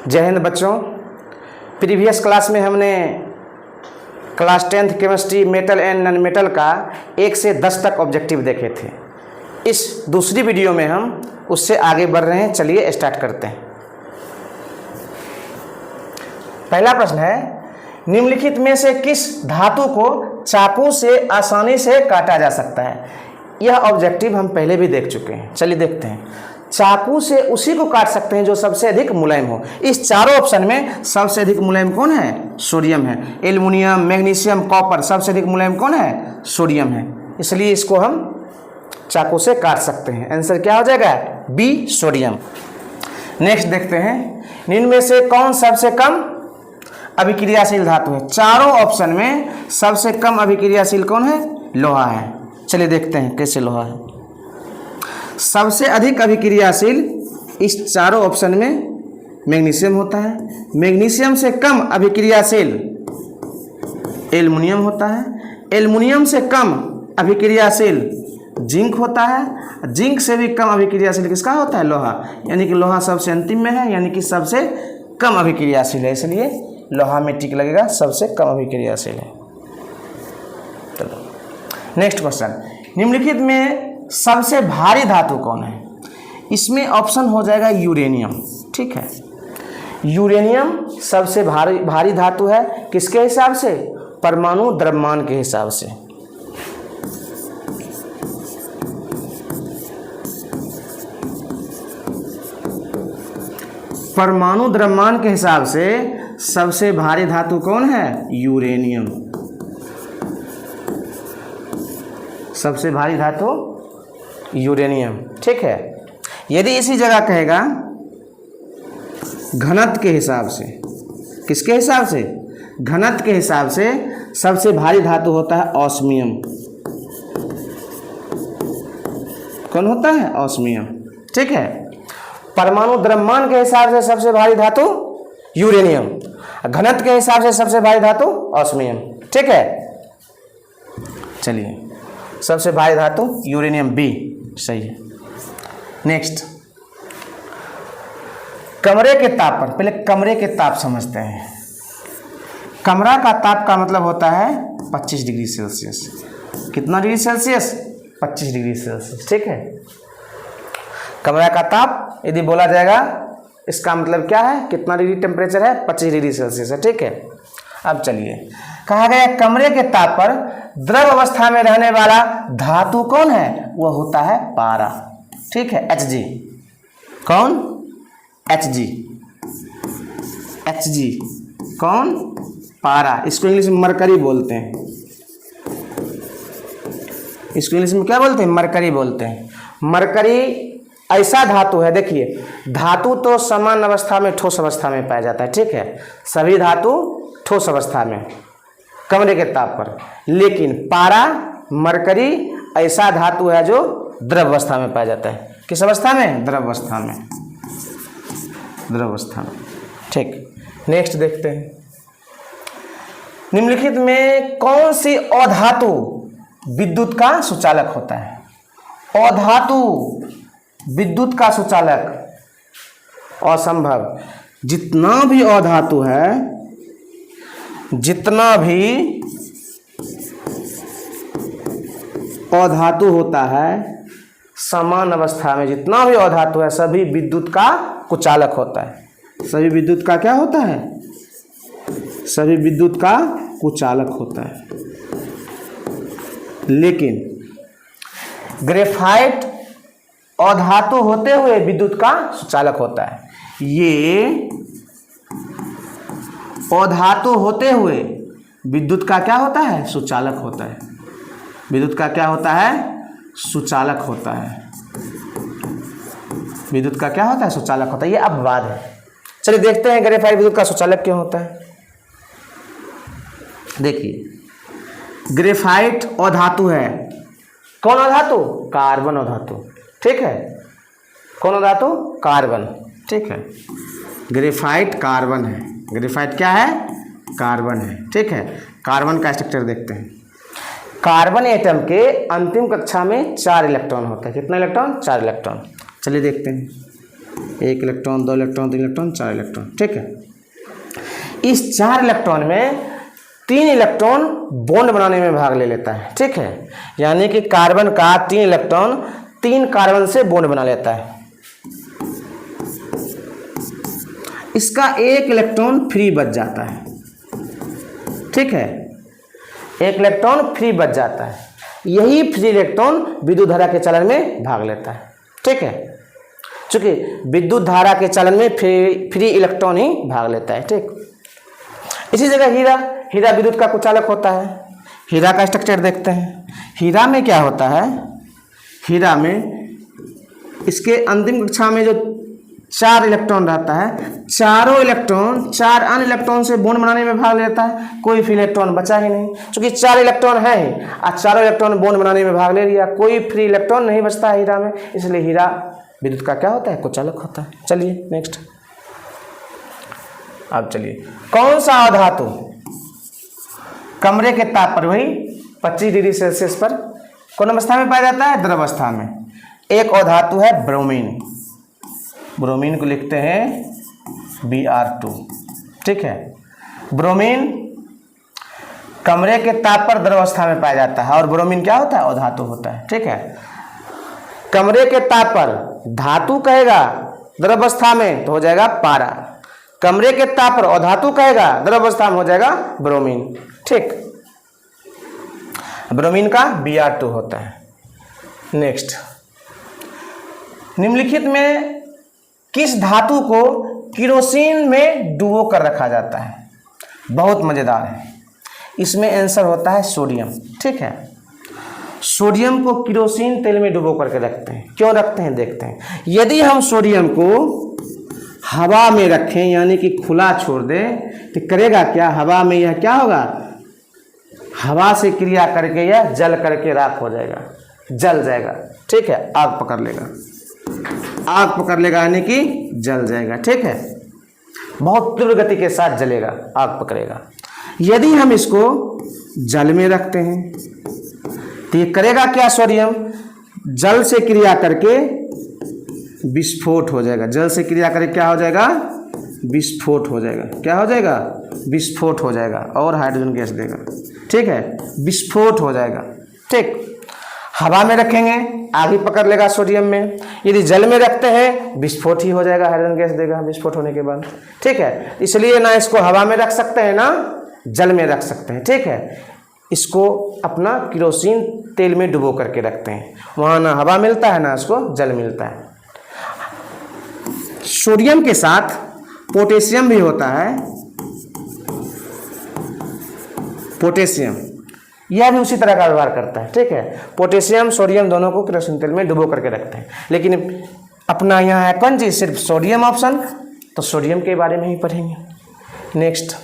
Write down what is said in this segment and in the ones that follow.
जय हिंद बच्चों। Previous class में हमने class 10th chemistry metal and non metal का 1 से 10 तक ऑब्जेक्टिव देखे थे। इस दूसरी वीडियो में हम उससे आगे बढ़ रहे हैं। चलिए स्टार्ट करते हैं। पहला प्रश्न है, निम्नलिखित में से किस धातु को चाकू से आसानी से काटा जा सकता है। यह ऑब्जेक्टिव हम पहले भी देख चुके हैं। चलिए देखते हैं। चाकू से उसी को काट सकते हैं जो सबसे अधिक मुलायम हो। इस चारों ऑप्शन में सबसे अधिक मुलायम कौन है? सोडियम है। एल्युमिनियम, मैग्नीशियम, कॉपर, सबसे अधिक मुलायम कौन है? सोडियम है। इसलिए इसको हम चाकू से काट सकते हैं। आंसर क्या हो जाएगा? B, sodium. नेक्स्ट देखते हैं, निम्न में से कौन सबसे कम अभिक्रियाशील धातु है। चारों ऑप्शन में सबसे कम अभिक्रियाशील कौन है? लोहा है। चलिए देखते हैं कैसे लोहा है। सबसे अधिक अभिक्रियाशील इस चारों ऑप्शन में मैग्नीशियम होता है। मैग्नीशियम से कम अभिक्रियाशील एल्युमिनियम होता है। एल्युमिनियम से कम अभिक्रियाशील जिंक होता है। जिंक से भी कम अभिक्रियाशील किसका होता है? लोहा। यानी कि लोहा सबसे अंतिम में है, यानी कि सबसे कम अभिक्रियाशील है। इसलिए लोहा में टिक लगेगा, सबसे कम अभिक्रियाशील है। चलो नेक्स्ट क्वेश्चन, निम्नलिखित में सबसे भारी धातु कौन है। इसमें ऑप्शन हो जाएगा यूरेनियम। ठीक है, यूरेनियम सबसे भारी धातु है। किसके हिसाब से? परमाणु द्रव्यमान के हिसाब से। परमाणु द्रव्यमान के हिसाब से सबसे भारी धातु कौन है? यूरेनियम। सबसे भारी धातु यूरेनियम। ठीक है, यदि इसी जगह कहेगा घनत्व के हिसाब से, किसके हिसाब से? घनत्व के हिसाब से सबसे भारी धातु होता है ऑस्मियम। कौन होता है? ऑस्मियम। ठीक है, परमाणु द्रव्यमान के हिसाब से सबसे भारी धातु यूरेनियम, घनत्व के हिसाब से सबसे भारी धातु ऑस्मियम। ठीक है, चलिए सबसे भारी धातु यूरेनियम, बी सही है। नेक्स्ट, कमरे के ताप पर, पहले कमरे के ताप समझते हैं। कमरा का ताप का मतलब होता है 25 डिग्री सेल्सियस। कितना डिग्री सेल्सियस? 25 degree Celsius. ठीक है, कमरा का ताप यदि बोला जाएगा, इसका मतलब क्या है? कितना डिग्री टेम्परेचर है? 25 डिग्री सेल्सियस है। ठीक है, अब चलिए, कहा गया कमरे के ताप पर द्रव अवस्था में रहने वाला धातु कौन है? वह होता है पारा। ठीक है, Hg। कौन? Hg। Hg कौन? पारा। इसको इंग्लिश में मरकरी बोलते हैं। इसको इंग्लिश में क्या बोलते हैं? मरकरी बोलते हैं। मरकरी ऐसा धातु है, देखिए धातु तो समान अवस्था में, ठोस अवस्था में पाया जाता है। ठीक है, सभी धातु ठोस अवस्था में कमरे के ताप पर, लेकिन पारा, मरकरी ऐसा धातु है जो द्रव अवस्था में पाया जाता है। किस अवस्था में? द्रव अवस्था में। द्रव अवस्था में। ठीक, नेक्स्ट देखते हैं, निम्नलिखित में कौन सी अधातु विद्युत का सुचालक होता है। अधातु विद्युत का सुचालक असंभव। जितना भी अधातु है, जितना भी अधातु होता है समान अवस्था में, जितना भी अधातु है सभी विद्युत का कुचालक होता है। सभी विद्युत का क्या होता है? सभी विद्युत का कुचालक होता है। लेकिन ग्रेफाइट अधातु होते हुए विद्युत का सुचालक होता है। ये अधातु होते हुए विद्युत का क्या होता है? सुचालक होता है। विद्युत का क्या होता है? सुचालक होता है। विद्युत का क्या होता है? सुचालक होता है। ये अपवाद है। चलिए देखते हैं ग्रेफाइट विद्युत का सुचालक क्यों होता है। देखिए, ग्रेफाइट अधातु है। कौन अधातु? कार्बन अधातु। ठीक है, कौन अधातु? कार्बन। ठीक है, ग्रेफाइट कार्बन है। ग्रेफाइट क्या है? कार्बन है। ठीक है, कार्बन का स्ट्रक्चर देखते हैं। कार्बन एटम के अंतिम कक्षा में 4 इलेक्ट्रॉन होता है। कितना इलेक्ट्रॉन? 4 इलेक्ट्रॉन। चलिए देखते हैं। 1 इलेक्ट्रॉन, 2 इलेक्ट्रॉन, 3 इलेक्ट्रॉन, 4 इलेक्ट्रॉन। ठीक है, इस 4 इलेक्ट्रॉन में 3 इलेक्ट्रॉन बॉन्ड बनाने में भाग ले लेता है। ठीक है, यानी कि कार्बन का 3 इलेक्ट्रॉन 3 कार्बन से बॉन्ड बना लेता है। इसका 1 इलेक्ट्रॉन फ्री बच जाता है। ठीक है, 1 इलेक्ट्रॉन फ्री बच जाता है। यही फ्री इलेक्ट्रॉन विद्युत धारा के चलन में भाग लेता है। ठीक है, चूंकि विद्युत धारा के चलन में फ्री इलेक्ट्रॉन ही भाग लेता है। ठीक, इसी जगह हीरा विद्युत का कुचालक होता है। हीरा का स्ट्रक्चर देखते हैं। हीरा में क्या होता है, हीरा में इसके अंतिम कक्षा में जो 4 इलेक्ट्रॉन रहता है, चारों इलेक्ट्रॉन 4 अन्य इलेक्ट्रॉन से बॉन्ड बनाने में भाग लेता है। कोई फ्री इलेक्ट्रॉन बचा ही नहीं, क्योंकि 4 इलेक्ट्रॉन है ही और चारों इलेक्ट्रॉन बॉन्ड बनाने में भाग ले लिया। कोई फ्री इलेक्ट्रॉन नहीं बचता है हीरा में, इसलिए हीरा विद्युत का क्या होता है, कुचालक होता है। चलिए नेक्स्ट, अब चलिए, कौन सा अधातु कमरे के ताप पर वही 25 डिग्री सेल्सियस पर कौन अवस्था में पाया जाता है, द्रवावस्था में। एक अधातु है ब्रोमीन। ब्रोमीन को लिखते हैं Br2। ठीक है, ब्रोमीन कमरे के ताप पर द्रवावस्था में पाया जाता है और ब्रोमीन क्या होता है, अधातु होता है। ठीक है, कमरे के ताप पर धातु कहेगा द्रवावस्था में तो हो जाएगा पारा, कमरे के ताप पर अधातु कहेगा द्रवावस्था में हो जाएगा ब्रोमीन। ठीक, ब्रोमीन का Br2 होता है। नेक्स्ट, निम्नलिखित में किस धातु को किरोसिन में डुबो कर रखा जाता है। बहुत मजेदार है, इसमें आंसर होता है सोडियम। ठीक है, सोडियम को किरोसिन तेल में डुबो करके रखते हैं। क्यों रखते हैं देखते हैं। यदि हम सोडियम को हवा में रखें यानी कि खुला छोड़ दें तो करेगा क्या, हवा में यह क्या होगा, हवा से क्रिया करके यह जल करके राख हो जाएगा, जल जाएगा। ठीक है, आग पकड़ लेगा, आग पकड़ लेगा यानी कि जल जाएगा। ठीक है, बहुत तीव्र गति के साथ जलेगा, आग पकड़ेगा। यदि हम इसको जल में रखते हैं तो ये करेगा क्या, सोडियम जल से क्रिया करके विस्फोट हो जाएगा। जल से क्रिया करके क्या हो जाएगा, विस्फोट हो जाएगा। क्या हो जाएगा, विस्फोट हो जाएगा और हाइड्रोजन गैस देगा। ठीक है, विस्फोट हो जाएगा। ठीक, हवा में रखेंगे आग ही पकड़ लेगा सोडियम में, यदि जल में रखते हैं विस्फोट ही हो जाएगा, हाइड्रोजन गैस देगा विस्फोट होने के बाद। ठीक है, इसलिए ना इसको हवा में रख सकते हैं ना जल में रख सकते हैं। ठीक है, इसको अपना किरोसिन तेल में डुबो करके रखते हैं, वहाँ ना हवा मिलता है ना इसको जल मिलता है। सोडियम के साथ पोटेशियम भी होता है, पोटेशियम यह भी उसी तरह का व्यवहार करता है। ठीक है, पोटेशियम सोडियम दोनों को किरोसिन तेल में डुबो करके रखते हैं। लेकिन अपना यहाँ है कौन चीज, सिर्फ सोडियम ऑप्शन, तो सोडियम के बारे में ही पढ़ेंगे। नेक्स्ट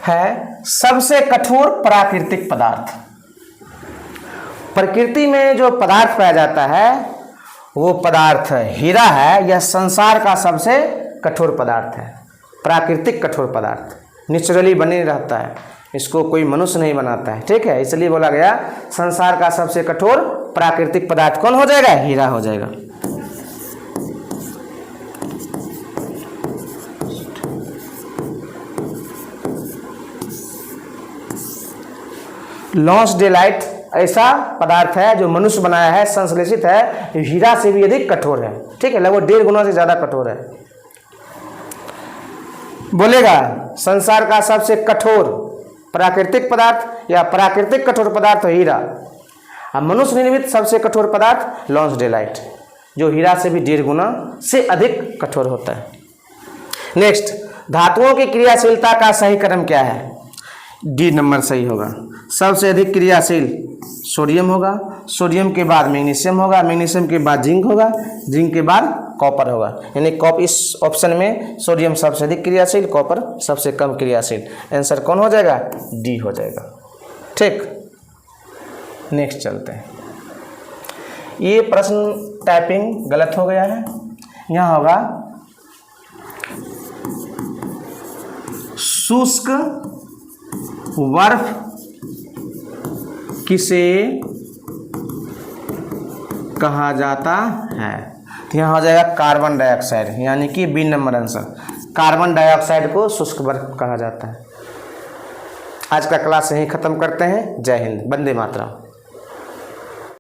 है सबसे कठोर प्राकृतिक पदार्थ। प्रकृति में जो पदार्थ पाया जाता है वो पदार्थ हीरा है। यह संसार का सबसे कठोर पदार्थ है, प्राकृतिक कठोर पदार्थ, नेचुरली बने रहता है, इसको कोई मनुष्य नहीं बनाता है। ठीक है, इसलिए बोला गया संसार का सबसे कठोर प्राकृतिक पदार्थ कौन हो जाएगा, हीरा हो जाएगा। लॉन्स डेलाइट ऐसा पदार्थ है जो मनुष्य बनाया है, संश्लेषित है, हीरा से भी अधिक कठोर है। ठीक है, लगभग 1.5 गुना से ज्यादा कठोर है। बोलेगा संसार का सबसे कठोर प्राकृतिक पदार्थ या प्राकृतिक कठोर पदार्थ हीरा, और मनुष्य निर्मित सबसे कठोर पदार्थ लॉन्स डेलाइट, जो हीरा से भी 1.5 गुना से अधिक कठोर होता है। नेक्स्ट, धातुओं की क्रियाशीलता का सही क्रम क्या है, डी नंबर सही होगा। सबसे अधिक क्रियाशील सोडियम होगा, सोडियम के बाद मैग्नीशियम होगा, मैग्नीशियम के बाद जिंक होगा, जिंक के बाद कॉपर होगा। यानी इस ऑप्शन में सोडियम सबसे अधिक क्रियाशील, कॉपर सबसे कम क्रियाशील। आंसर कौन हो जाएगा, डी हो जाएगा। ठीक, नेक्स्ट चलते हैं। ये प्रश्न टाइपिंग गलत हो गया है, यहाँ होगा शुष्क बर्फ किसे कहा जाता है। तो यहाँ हो जाएगा कार्बन डाइऑक्साइड, यानी कि B number answer. Carbon dioxide को शुष्क बर्फ कहा जाता है। आज का क्लास यहीं ख़त्म करते हैं। जय हिंद, वंदे मातरम।